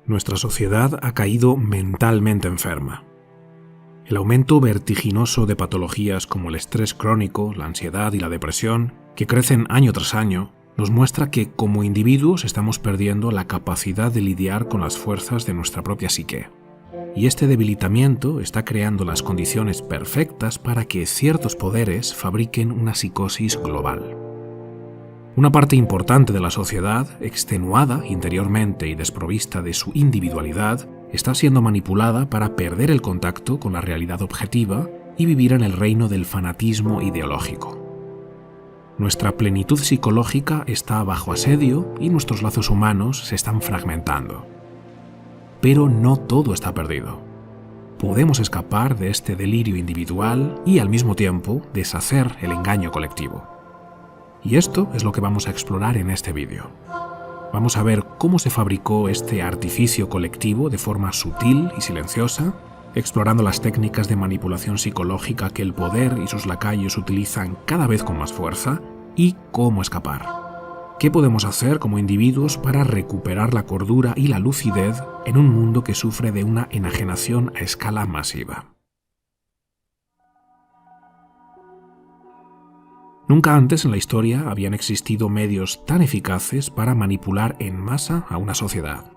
Nuestra sociedad ha caído mentalmente enferma. El aumento vertiginoso de patologías como el estrés crónico, la ansiedad y la depresión, que crecen año tras año, nos muestra que como individuos estamos perdiendo la capacidad de lidiar con las fuerzas de nuestra propia psique. Y este debilitamiento está creando las condiciones perfectas para que ciertos poderes fabriquen una psicosis global. Una parte importante de la sociedad, extenuada interiormente y desprovista de su individualidad, está siendo manipulada para perder el contacto con la realidad objetiva y vivir en el reino del fanatismo ideológico. Nuestra plenitud psicológica está bajo asedio y nuestros lazos humanos se están fragmentando. Pero no todo está perdido. Podemos escapar de este delirio individual y al mismo tiempo deshacer el engaño colectivo. Y esto es lo que vamos a explorar en este vídeo. Vamos a ver cómo se fabricó este artificio colectivo de forma sutil y silenciosa, explorando las técnicas de manipulación psicológica que el poder y sus lacayos utilizan cada vez con más fuerza, y cómo escapar. ¿Qué podemos hacer como individuos para recuperar la cordura y la lucidez en un mundo que sufre de una enajenación a escala masiva? Nunca antes en la historia habían existido medios tan eficaces para manipular en masa a una sociedad.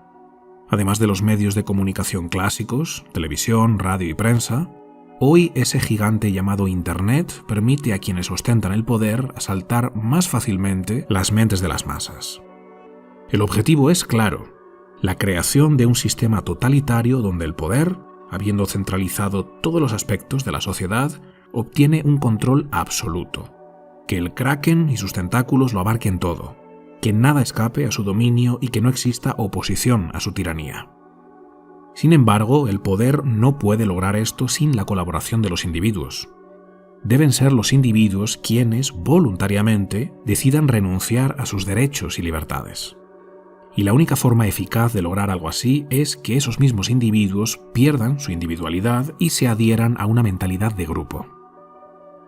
Además de los medios de comunicación clásicos, televisión, radio y prensa, hoy ese gigante llamado Internet permite a quienes ostentan el poder asaltar más fácilmente las mentes de las masas. El objetivo es claro: la creación de un sistema totalitario donde el poder, habiendo centralizado todos los aspectos de la sociedad, obtiene un control absoluto. Que el Kraken y sus tentáculos lo abarquen todo, que nada escape a su dominio y que no exista oposición a su tiranía. Sin embargo, el poder no puede lograr esto sin la colaboración de los individuos. Deben ser los individuos quienes, voluntariamente, decidan renunciar a sus derechos y libertades. Y la única forma eficaz de lograr algo así es que esos mismos individuos pierdan su individualidad y se adhieran a una mentalidad de grupo.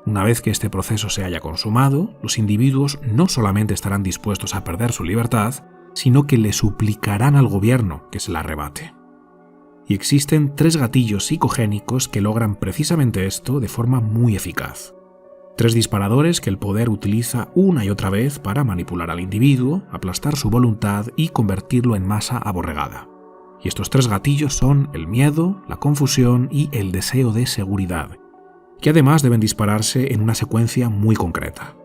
Una vez que este proceso se haya consumado, los individuos no solamente estarán dispuestos a perder su libertad, sino que le suplicarán al gobierno que se la arrebate. Y existen 3 gatillos psicogénicos que logran precisamente esto de forma muy eficaz. 3 disparadores que el poder utiliza una y otra vez para manipular al individuo, aplastar su voluntad y convertirlo en masa aborregada. Y estos 3 gatillos son el miedo, la confusión y el deseo de seguridad, que además deben dispararse en una secuencia muy concreta.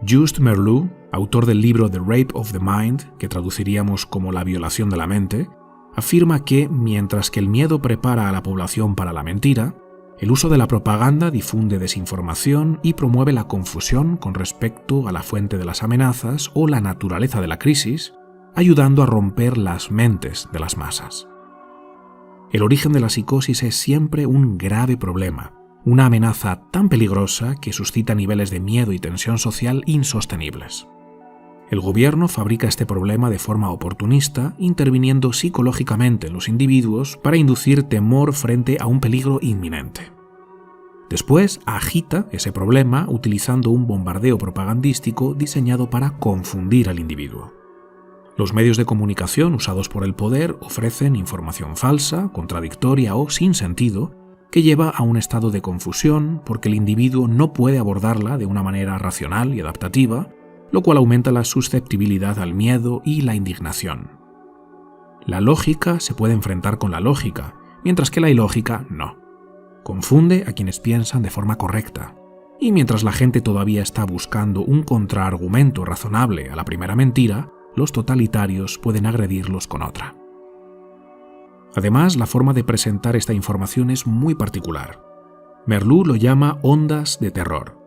Just Merleau, autor del libro The Rape of the Mind, que traduciríamos como la violación de la mente, afirma que, mientras que el miedo prepara a la población para la mentira, el uso de la propaganda difunde desinformación y promueve la confusión con respecto a la fuente de las amenazas o la naturaleza de la crisis, ayudando a romper las mentes de las masas. El origen de la psicosis es siempre un grave problema, una amenaza tan peligrosa que suscita niveles de miedo y tensión social insostenibles. El gobierno fabrica este problema de forma oportunista, interviniendo psicológicamente en los individuos para inducir temor frente a un peligro inminente. Después agita ese problema utilizando un bombardeo propagandístico diseñado para confundir al individuo. Los medios de comunicación usados por el poder ofrecen información falsa, contradictoria o sin sentido, que lleva a un estado de confusión porque el individuo no puede abordarla de una manera racional y adaptativa, lo cual aumenta la susceptibilidad al miedo y la indignación. La lógica se puede enfrentar con la lógica, mientras que la ilógica no. Confunde a quienes piensan de forma correcta, y mientras la gente todavía está buscando un contraargumento razonable a la primera mentira, los totalitarios pueden agredirlos con otra. Además, la forma de presentar esta información es muy particular. Merleau lo llama ondas de terror.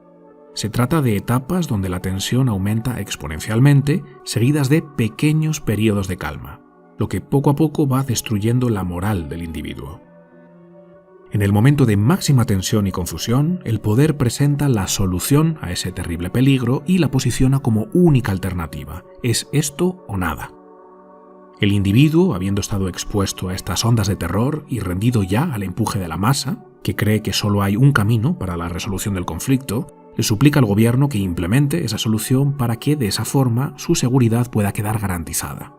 Se trata de etapas donde la tensión aumenta exponencialmente, seguidas de pequeños periodos de calma, lo que poco a poco va destruyendo la moral del individuo. En el momento de máxima tensión y confusión, el poder presenta la solución a ese terrible peligro y la posiciona como única alternativa. Es esto o nada. El individuo, habiendo estado expuesto a estas ondas de terror y rendido ya al empuje de la masa, que cree que solo hay un camino para la resolución del conflicto, le suplica al gobierno que implemente esa solución para que, de esa forma, su seguridad pueda quedar garantizada.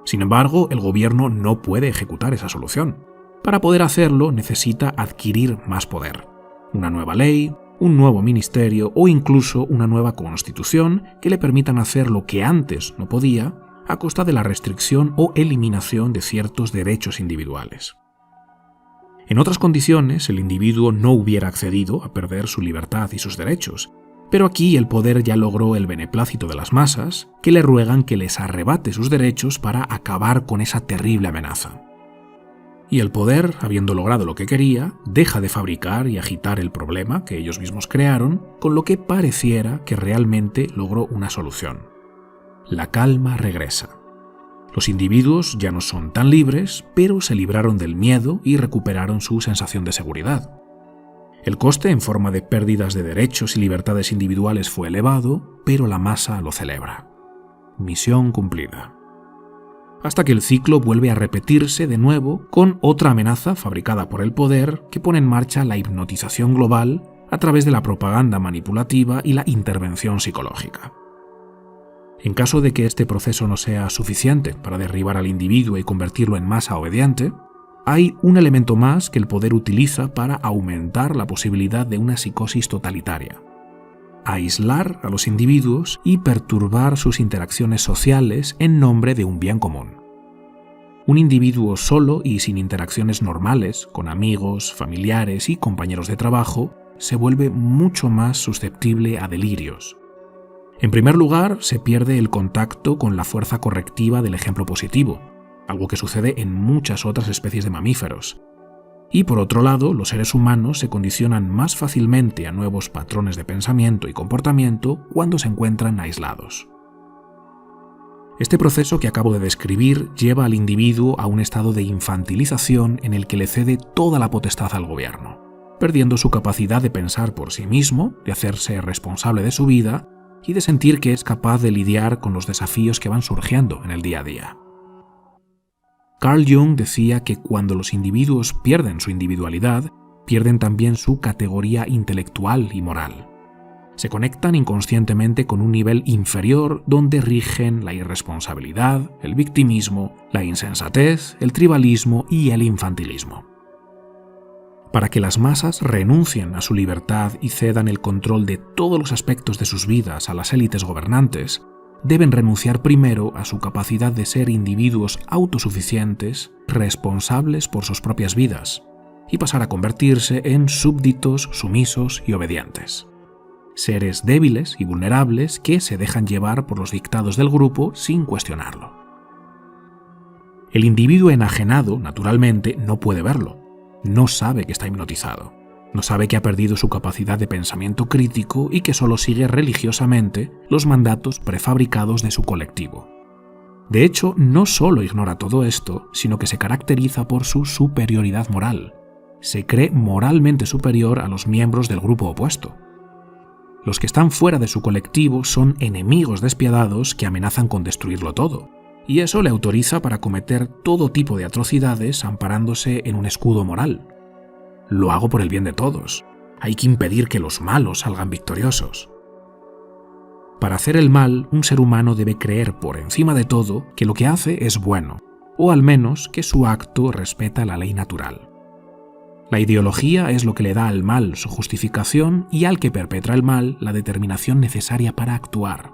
Sin embargo, el gobierno no puede ejecutar esa solución. Para poder hacerlo, necesita adquirir más poder. Una nueva ley, un nuevo ministerio o incluso una nueva constitución que le permitan hacer lo que antes no podía a costa de la restricción o eliminación de ciertos derechos individuales. En otras condiciones, el individuo no hubiera accedido a perder su libertad y sus derechos, pero aquí el poder ya logró el beneplácito de las masas, que le ruegan que les arrebate sus derechos para acabar con esa terrible amenaza. Y el poder, habiendo logrado lo que quería, deja de fabricar y agitar el problema que ellos mismos crearon, con lo que pareciera que realmente logró una solución. La calma regresa. Los individuos ya no son tan libres, pero se libraron del miedo y recuperaron su sensación de seguridad. El coste en forma de pérdidas de derechos y libertades individuales fue elevado, pero la masa lo celebra. Misión cumplida. Hasta que el ciclo vuelve a repetirse de nuevo con otra amenaza fabricada por el poder que pone en marcha la hipnotización global a través de la propaganda manipulativa y la intervención psicológica. En caso de que este proceso no sea suficiente para derribar al individuo y convertirlo en masa obediente, hay un elemento más que el poder utiliza para aumentar la posibilidad de una psicosis totalitaria: aislar a los individuos y perturbar sus interacciones sociales en nombre de un bien común. Un individuo solo y sin interacciones normales con amigos, familiares y compañeros de trabajo se vuelve mucho más susceptible a delirios. En primer lugar, se pierde el contacto con la fuerza correctiva del ejemplo positivo, algo que sucede en muchas otras especies de mamíferos. Y por otro lado, los seres humanos se condicionan más fácilmente a nuevos patrones de pensamiento y comportamiento cuando se encuentran aislados. Este proceso que acabo de describir lleva al individuo a un estado de infantilización en el que le cede toda la potestad al gobierno, perdiendo su capacidad de pensar por sí mismo, de hacerse responsable de su vida y de sentir que es capaz de lidiar con los desafíos que van surgiendo en el día a día. Carl Jung decía que cuando los individuos pierden su individualidad, pierden también su categoría intelectual y moral. Se conectan inconscientemente con un nivel inferior donde rigen la irresponsabilidad, el victimismo, la insensatez, el tribalismo y el infantilismo. Para que las masas renuncien a su libertad y cedan el control de todos los aspectos de sus vidas a las élites gobernantes, deben renunciar primero a su capacidad de ser individuos autosuficientes, responsables por sus propias vidas, y pasar a convertirse en súbditos sumisos y obedientes. Seres débiles y vulnerables que se dejan llevar por los dictados del grupo sin cuestionarlo. El individuo enajenado, naturalmente, no puede verlo. No sabe que está hipnotizado. No sabe que ha perdido su capacidad de pensamiento crítico y que solo sigue religiosamente los mandatos prefabricados de su colectivo. De hecho, no solo ignora todo esto, sino que se caracteriza por su superioridad moral. Se cree moralmente superior a los miembros del grupo opuesto. Los que están fuera de su colectivo son enemigos despiadados que amenazan con destruirlo todo, y eso le autoriza para cometer todo tipo de atrocidades amparándose en un escudo moral. Lo hago por el bien de todos. Hay que impedir que los malos salgan victoriosos. Para hacer el mal, un ser humano debe creer por encima de todo que lo que hace es bueno, o al menos que su acto respeta la ley natural. La ideología es lo que le da al mal su justificación y al que perpetra el mal la determinación necesaria para actuar.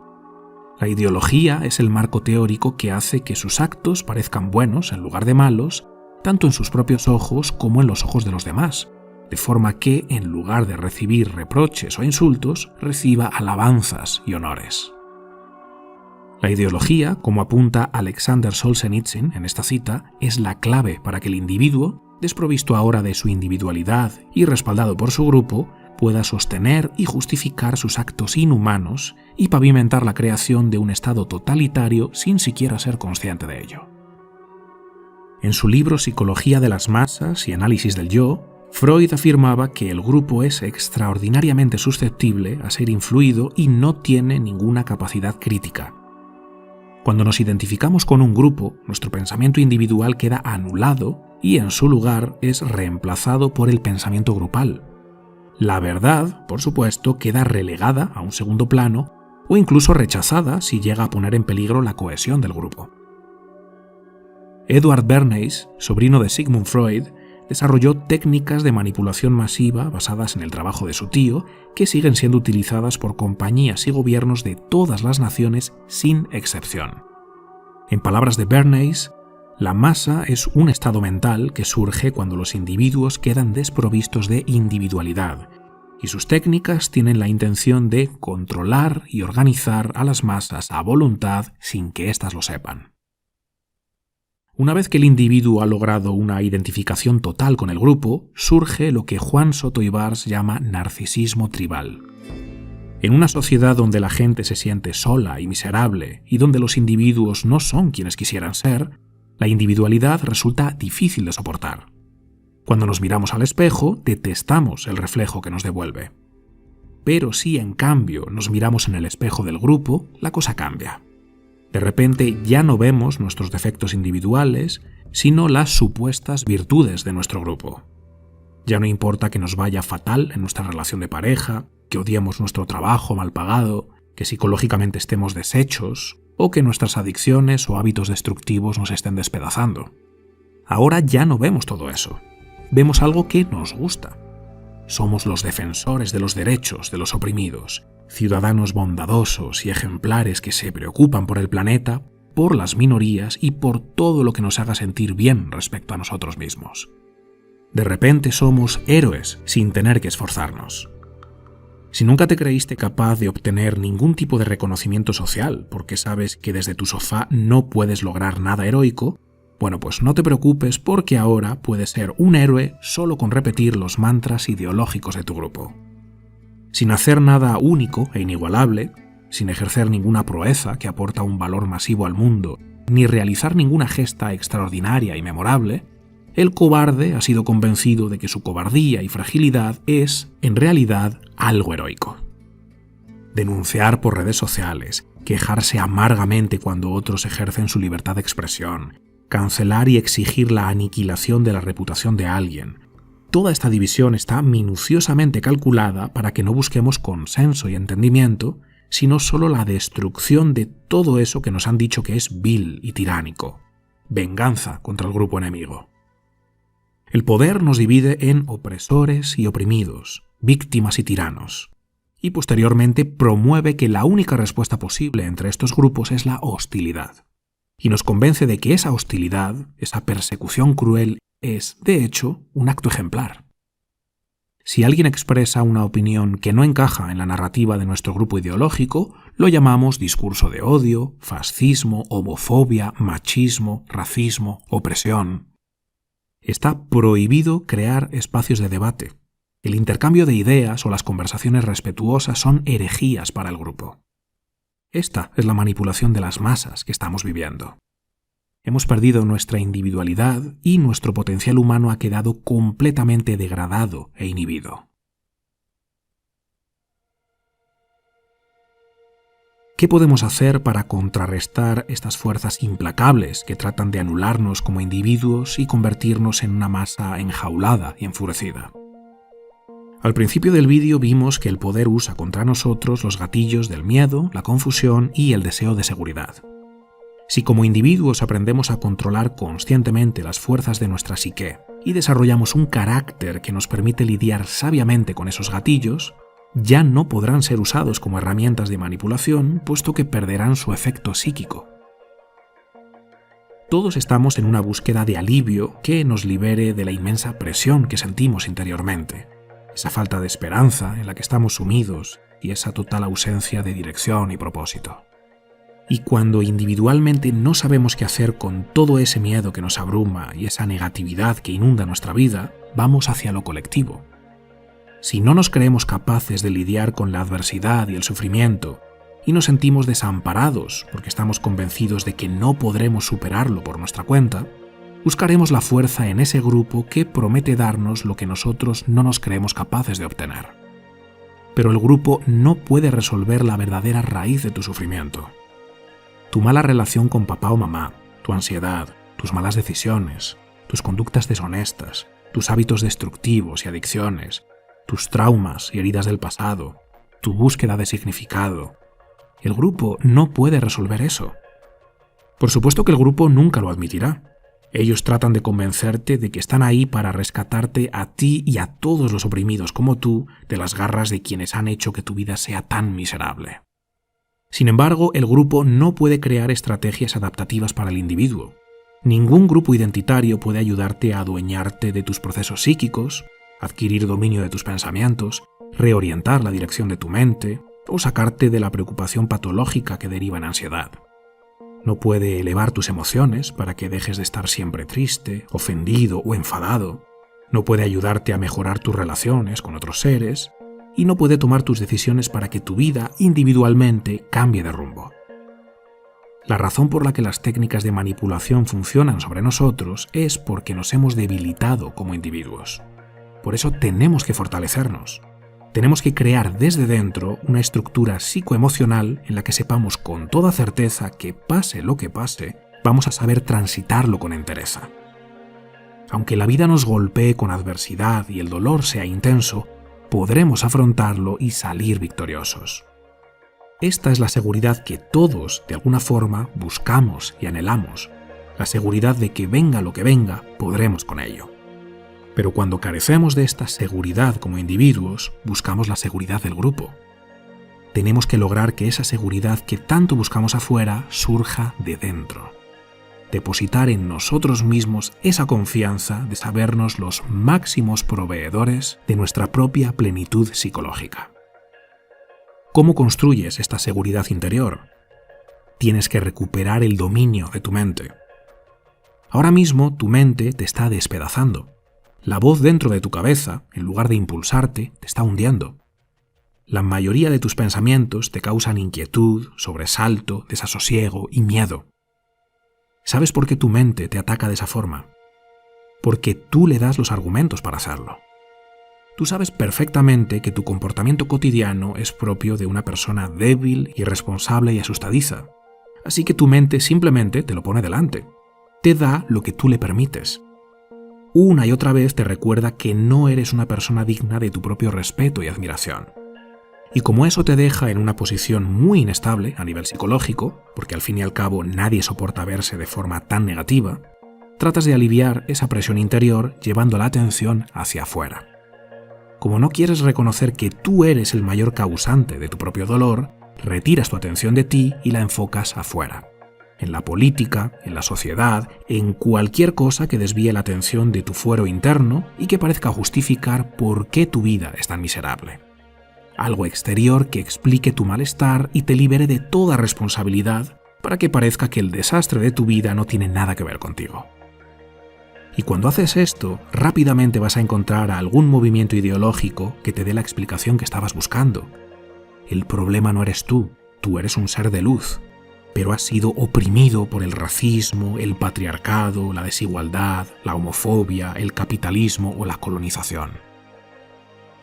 La ideología es el marco teórico que hace que sus actos parezcan buenos en lugar de malos, tanto en sus propios ojos como en los ojos de los demás, de forma que, en lugar de recibir reproches o insultos, reciba alabanzas y honores. La ideología, como apunta Alexander Solzhenitsyn en esta cita, es la clave para que el individuo, desprovisto ahora de su individualidad y respaldado por su grupo, pueda sostener y justificar sus actos inhumanos y pavimentar la creación de un estado totalitario sin siquiera ser consciente de ello. En su libro Psicología de las masas y análisis del yo, Freud afirmaba que el grupo es extraordinariamente susceptible a ser influido y no tiene ninguna capacidad crítica. Cuando nos identificamos con un grupo, nuestro pensamiento individual queda anulado y en su lugar es reemplazado por el pensamiento grupal. La verdad, por supuesto, queda relegada a un segundo plano o incluso rechazada si llega a poner en peligro la cohesión del grupo. Edward Bernays, sobrino de Sigmund Freud, desarrolló técnicas de manipulación masiva basadas en el trabajo de su tío, que siguen siendo utilizadas por compañías y gobiernos de todas las naciones sin excepción. En palabras de Bernays, la masa es un estado mental que surge cuando los individuos quedan desprovistos de individualidad, y sus técnicas tienen la intención de controlar y organizar a las masas a voluntad sin que éstas lo sepan. Una vez que el individuo ha logrado una identificación total con el grupo, surge lo que Juan Soto Ibars llama narcisismo tribal. En una sociedad donde la gente se siente sola y miserable y donde los individuos no son quienes quisieran ser, la individualidad resulta difícil de soportar. Cuando nos miramos al espejo, detestamos el reflejo que nos devuelve. Pero si en cambio nos miramos en el espejo del grupo, la cosa cambia. De repente ya no vemos nuestros defectos individuales, sino las supuestas virtudes de nuestro grupo. Ya no importa que nos vaya fatal en nuestra relación de pareja, que odiemos nuestro trabajo mal pagado, que psicológicamente estemos deshechos, o que nuestras adicciones o hábitos destructivos nos estén despedazando. Ahora ya no vemos todo eso. Vemos algo que nos gusta. Somos los defensores de los derechos de los oprimidos, ciudadanos bondadosos y ejemplares que se preocupan por el planeta, por las minorías y por todo lo que nos haga sentir bien respecto a nosotros mismos. De repente somos héroes sin tener que esforzarnos. Si nunca te creíste capaz de obtener ningún tipo de reconocimiento social porque sabes que desde tu sofá no puedes lograr nada heroico, bueno, pues no te preocupes porque ahora puedes ser un héroe solo con repetir los mantras ideológicos de tu grupo. Sin hacer nada único e inigualable, sin ejercer ninguna proeza que aporta un valor masivo al mundo, ni realizar ninguna gesta extraordinaria y memorable, el cobarde ha sido convencido de que su cobardía y fragilidad es, en realidad, algo heroico. Denunciar por redes sociales, quejarse amargamente cuando otros ejercen su libertad de expresión, cancelar y exigir la aniquilación de la reputación de alguien. Toda esta división está minuciosamente calculada para que no busquemos consenso y entendimiento, sino solo la destrucción de todo eso que nos han dicho que es vil y tiránico. Venganza contra el grupo enemigo. El poder nos divide en opresores y oprimidos, víctimas y tiranos, y posteriormente promueve que la única respuesta posible entre estos grupos es la hostilidad, y nos convence de que esa hostilidad, esa persecución cruel, es, de hecho, un acto ejemplar. Si alguien expresa una opinión que no encaja en la narrativa de nuestro grupo ideológico, lo llamamos discurso de odio, fascismo, homofobia, machismo, racismo, opresión. Está prohibido crear espacios de debate. El intercambio de ideas o las conversaciones respetuosas son herejías para el grupo. Esta es la manipulación de las masas que estamos viviendo. Hemos perdido nuestra individualidad y nuestro potencial humano ha quedado completamente degradado e inhibido. ¿Qué podemos hacer para contrarrestar estas fuerzas implacables que tratan de anularnos como individuos y convertirnos en una masa enjaulada y enfurecida? Al principio del vídeo vimos que el poder usa contra nosotros los gatillos del miedo, la confusión y el deseo de seguridad. Si como individuos aprendemos a controlar conscientemente las fuerzas de nuestra psique y desarrollamos un carácter que nos permite lidiar sabiamente con esos gatillos, ya no podrán ser usados como herramientas de manipulación, puesto que perderán su efecto psíquico. Todos estamos en una búsqueda de alivio que nos libere de la inmensa presión que sentimos interiormente, esa falta de esperanza en la que estamos sumidos y esa total ausencia de dirección y propósito. Y cuando individualmente no sabemos qué hacer con todo ese miedo que nos abruma y esa negatividad que inunda nuestra vida, vamos hacia lo colectivo. Si no nos creemos capaces de lidiar con la adversidad y el sufrimiento, y nos sentimos desamparados porque estamos convencidos de que no podremos superarlo por nuestra cuenta, buscaremos la fuerza en ese grupo que promete darnos lo que nosotros no nos creemos capaces de obtener. Pero el grupo no puede resolver la verdadera raíz de tu sufrimiento. Tu mala relación con papá o mamá, tu ansiedad, tus malas decisiones, tus conductas deshonestas, tus hábitos destructivos y adicciones, tus traumas y heridas del pasado, tu búsqueda de significado. El grupo no puede resolver eso. Por supuesto que el grupo nunca lo admitirá. Ellos tratan de convencerte de que están ahí para rescatarte a ti y a todos los oprimidos como tú de las garras de quienes han hecho que tu vida sea tan miserable. Sin embargo, el grupo no puede crear estrategias adaptativas para el individuo. Ningún grupo identitario puede ayudarte a adueñarte de tus procesos psíquicos, adquirir dominio de tus pensamientos, reorientar la dirección de tu mente o sacarte de la preocupación patológica que deriva en ansiedad. No puede elevar tus emociones para que dejes de estar siempre triste, ofendido o enfadado. No puede ayudarte a mejorar tus relaciones con otros seres y no puede tomar tus decisiones para que tu vida individualmente cambie de rumbo. La razón por la que las técnicas de manipulación funcionan sobre nosotros es porque nos hemos debilitado como individuos. Por eso tenemos que fortalecernos. Tenemos que crear desde dentro una estructura psicoemocional en la que sepamos con toda certeza que pase lo que pase, vamos a saber transitarlo con entereza. Aunque la vida nos golpee con adversidad y el dolor sea intenso, podremos afrontarlo y salir victoriosos. Esta es la seguridad que todos, de alguna forma, buscamos y anhelamos, la seguridad de que venga lo que venga, podremos con ello. Pero cuando carecemos de esta seguridad como individuos, buscamos la seguridad del grupo. Tenemos que lograr que esa seguridad que tanto buscamos afuera surja de dentro. Depositar en nosotros mismos esa confianza de sabernos los máximos proveedores de nuestra propia plenitud psicológica. ¿Cómo construyes esta seguridad interior? Tienes que recuperar el dominio de tu mente. Ahora mismo tu mente te está despedazando. La voz dentro de tu cabeza, en lugar de impulsarte, te está hundiendo. La mayoría de tus pensamientos te causan inquietud, sobresalto, desasosiego y miedo. ¿Sabes por qué tu mente te ataca de esa forma? Porque tú le das los argumentos para hacerlo. Tú sabes perfectamente que tu comportamiento cotidiano es propio de una persona débil, irresponsable y asustadiza. Así que tu mente simplemente te lo pone delante. Te da lo que tú le permites. Una y otra vez te recuerda que no eres una persona digna de tu propio respeto y admiración. Y como eso te deja en una posición muy inestable a nivel psicológico, porque al fin y al cabo nadie soporta verse de forma tan negativa, tratas de aliviar esa presión interior llevando la atención hacia afuera. Como no quieres reconocer que tú eres el mayor causante de tu propio dolor, retiras tu atención de ti y la enfocas afuera. En la política, en la sociedad, en cualquier cosa que desvíe la atención de tu fuero interno y que parezca justificar por qué tu vida es tan miserable. Algo exterior que explique tu malestar y te libere de toda responsabilidad para que parezca que el desastre de tu vida no tiene nada que ver contigo. Y cuando haces esto, rápidamente vas a encontrar algún movimiento ideológico que te dé la explicación que estabas buscando. El problema no eres tú eres un ser de luz, pero has sido oprimido por el racismo, el patriarcado, la desigualdad, la homofobia, el capitalismo o la colonización.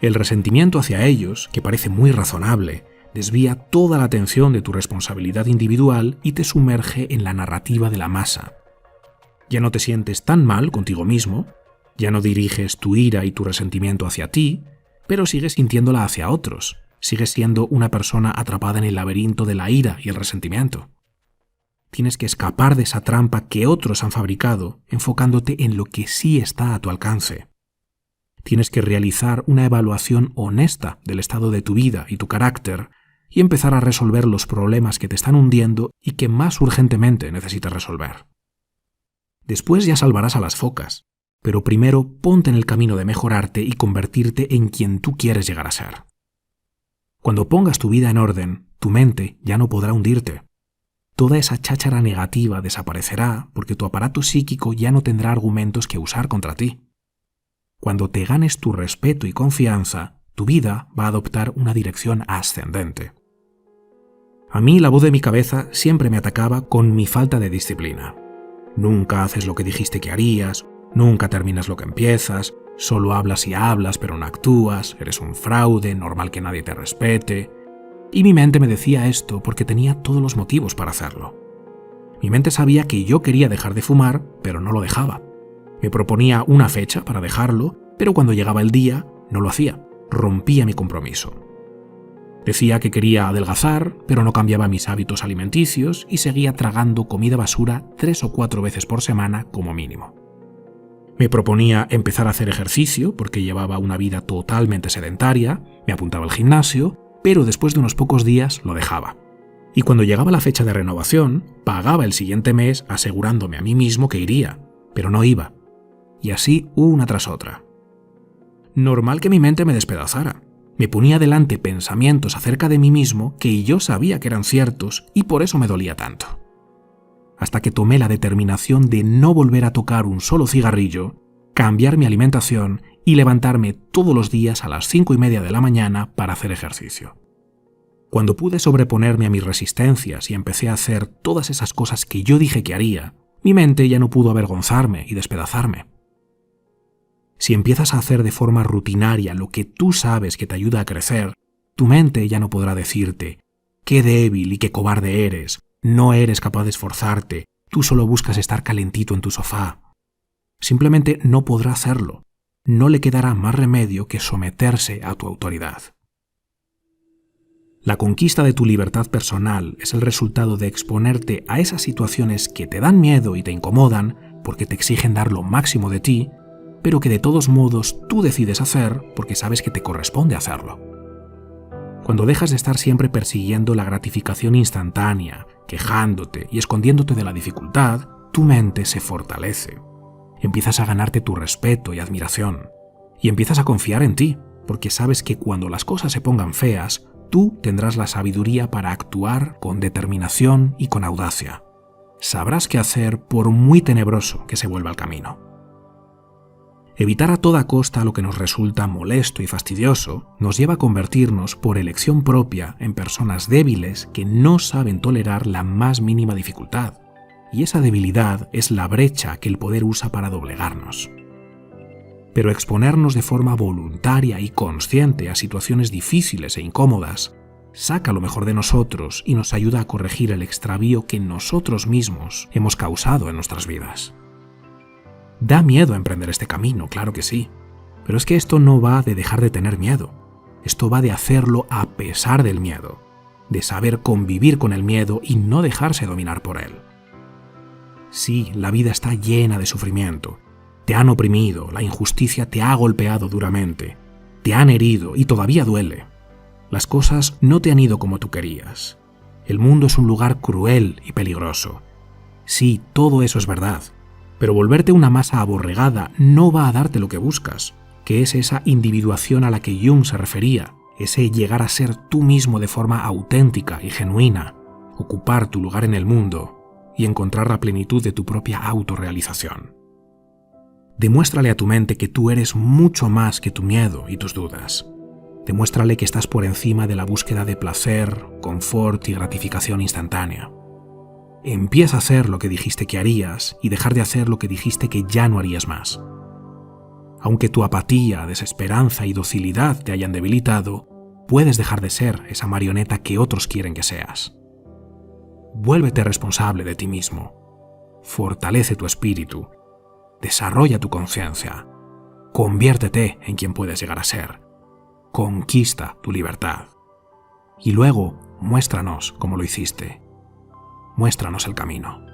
El resentimiento hacia ellos, que parece muy razonable, desvía toda la atención de tu responsabilidad individual y te sumerge en la narrativa de la masa. Ya no te sientes tan mal contigo mismo, ya no diriges tu ira y tu resentimiento hacia ti, pero sigues sintiéndola hacia otros, sigues siendo una persona atrapada en el laberinto de la ira y el resentimiento. Tienes que escapar de esa trampa que otros han fabricado, enfocándote en lo que sí está a tu alcance. Tienes que realizar una evaluación honesta del estado de tu vida y tu carácter y empezar a resolver los problemas que te están hundiendo y que más urgentemente necesitas resolver. Después ya salvarás a las focas, pero primero ponte en el camino de mejorarte y convertirte en quien tú quieres llegar a ser. Cuando pongas tu vida en orden, tu mente ya no podrá hundirte. Toda esa cháchara negativa desaparecerá porque tu aparato psíquico ya no tendrá argumentos que usar contra ti. Cuando te ganes tu respeto y confianza, tu vida va a adoptar una dirección ascendente. A mí la voz de mi cabeza siempre me atacaba con mi falta de disciplina. Nunca haces lo que dijiste que harías, nunca terminas lo que empiezas, solo hablas y hablas pero no actúas, eres un fraude, normal que nadie te respete. Y mi mente me decía esto porque tenía todos los motivos para hacerlo. Mi mente sabía que yo quería dejar de fumar, pero no lo dejaba. Me proponía una fecha para dejarlo, pero cuando llegaba el día, no lo hacía, rompía mi compromiso. Decía que quería adelgazar, pero no cambiaba mis hábitos alimenticios y seguía tragando comida basura 3 o 4 veces por semana como mínimo. Me proponía empezar a hacer ejercicio porque llevaba una vida totalmente sedentaria, me apuntaba al gimnasio, pero después de unos pocos días lo dejaba. Y cuando llegaba la fecha de renovación, pagaba el siguiente mes asegurándome a mí mismo que iría, pero no iba. Y así una tras otra. Normal que mi mente me despedazara. Me ponía delante pensamientos acerca de mí mismo que yo sabía que eran ciertos y por eso me dolía tanto. Hasta que tomé la determinación de no volver a tocar un solo cigarrillo, cambiar mi alimentación y levantarme todos los días a las 5:30 de la mañana para hacer ejercicio. Cuando pude sobreponerme a mis resistencias y empecé a hacer todas esas cosas que yo dije que haría, mi mente ya no pudo avergonzarme y despedazarme. Si empiezas a hacer de forma rutinaria lo que tú sabes que te ayuda a crecer, tu mente ya no podrá decirte «qué débil y qué cobarde eres, no eres capaz de esforzarte, tú solo buscas estar calentito en tu sofá». Simplemente no podrá hacerlo, no le quedará más remedio que someterse a tu autoridad. La conquista de tu libertad personal es el resultado de exponerte a esas situaciones que te dan miedo y te incomodan porque te exigen dar lo máximo de ti, pero que de todos modos tú decides hacer porque sabes que te corresponde hacerlo. Cuando dejas de estar siempre persiguiendo la gratificación instantánea, quejándote y escondiéndote de la dificultad, tu mente se fortalece. Empiezas a ganarte tu respeto y admiración. Y empiezas a confiar en ti, porque sabes que cuando las cosas se pongan feas, tú tendrás la sabiduría para actuar con determinación y con audacia. Sabrás qué hacer por muy tenebroso que se vuelva el camino. Evitar a toda costa lo que nos resulta molesto y fastidioso nos lleva a convertirnos por elección propia en personas débiles que no saben tolerar la más mínima dificultad, y esa debilidad es la brecha que el poder usa para doblegarnos. Pero exponernos de forma voluntaria y consciente a situaciones difíciles e incómodas saca lo mejor de nosotros y nos ayuda a corregir el extravío que nosotros mismos hemos causado en nuestras vidas. Da miedo emprender este camino, claro que sí, pero es que esto no va de dejar de tener miedo, esto va de hacerlo a pesar del miedo, de saber convivir con el miedo y no dejarse dominar por él. Sí, la vida está llena de sufrimiento, te han oprimido, la injusticia te ha golpeado duramente, te han herido y todavía duele. Las cosas no te han ido como tú querías. El mundo es un lugar cruel y peligroso. Sí, todo eso es verdad. Pero volverte una masa aborregada no va a darte lo que buscas, que es esa individuación a la que Jung se refería, ese llegar a ser tú mismo de forma auténtica y genuina, ocupar tu lugar en el mundo y encontrar la plenitud de tu propia autorrealización. Demuéstrale a tu mente que tú eres mucho más que tu miedo y tus dudas. Demuéstrale que estás por encima de la búsqueda de placer, confort y gratificación instantánea. Empieza a hacer lo que dijiste que harías y dejar de hacer lo que dijiste que ya no harías más. Aunque tu apatía, desesperanza y docilidad te hayan debilitado, puedes dejar de ser esa marioneta que otros quieren que seas. Vuélvete responsable de ti mismo. Fortalece tu espíritu. Desarrolla tu conciencia. Conviértete en quien puedes llegar a ser. Conquista tu libertad. Y luego, muéstranos cómo lo hiciste. Muéstranos el camino.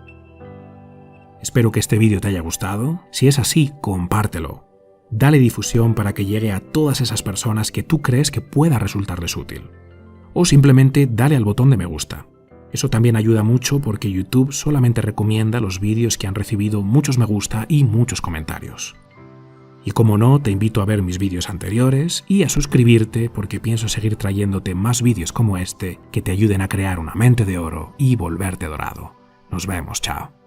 Espero que este vídeo te haya gustado. Si es así, compártelo. Dale difusión para que llegue a todas esas personas que tú crees que pueda resultarles útil. O simplemente dale al botón de me gusta. Eso también ayuda mucho porque YouTube solamente recomienda los vídeos que han recibido muchos me gusta y muchos comentarios. Y como no, te invito a ver mis vídeos anteriores y a suscribirte porque pienso seguir trayéndote más vídeos como este que te ayuden a crear una mente de oro y volverte dorado. Nos vemos, chao.